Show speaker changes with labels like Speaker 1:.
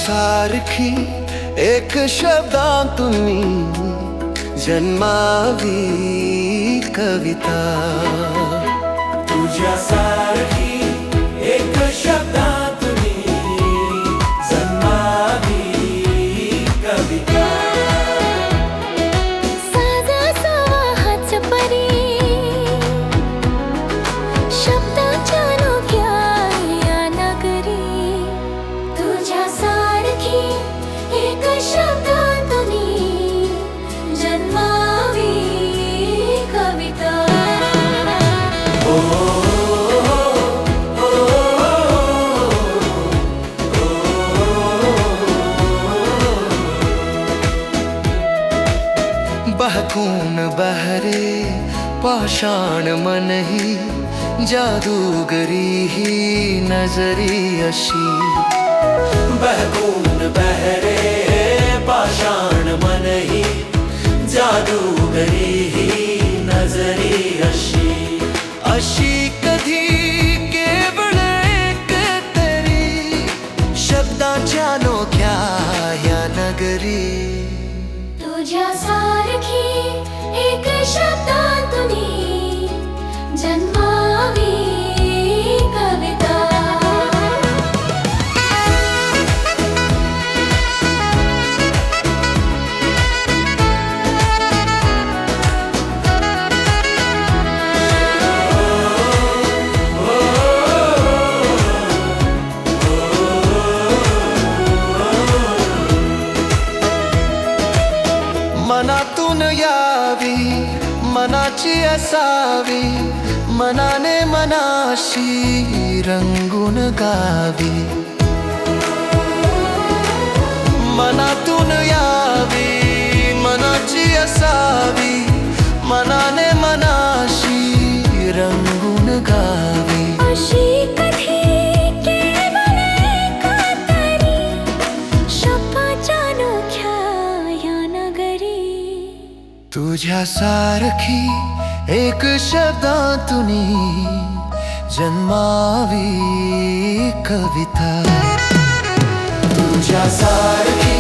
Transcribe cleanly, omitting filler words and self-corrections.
Speaker 1: सारखी एक शब्दातुनी जन्मावी कविता।
Speaker 2: तुझ्या सारखी एक शब्दातुनी जन्मावी कविता।
Speaker 3: साजा सवाहाच परी शब्दाच्या नोक्या या नगरी। तुझ्या सारखी एक शब्दातुनी जन्मावी कविता।
Speaker 1: बहकून बहरे पाषाण मन ही जादूगरी ही नजरी अशी।
Speaker 2: बहकून बहरे पाषाण मन ही जादूगरी ही नजरी अशी।
Speaker 1: अशी कधी केवळ एक तरी शब्दाच्या नोख्या या नगरी।
Speaker 3: तुझ्या सारखी एक शब्दातुनी जन्मावी कविता।
Speaker 1: मनातून यावी मनाची असावी, मनाने मनाशी रंगून गावी। मनातून यावी मनाची असावी, मनाने मनाशी रंगून गावी।
Speaker 3: अशी कधी केवळ एक तरी शब्दाच्या नोख्या या नगरी।
Speaker 1: तुझ्या सारखी एक शब्दातुनी जन्मावी कविता।
Speaker 2: तुझ्या सारखी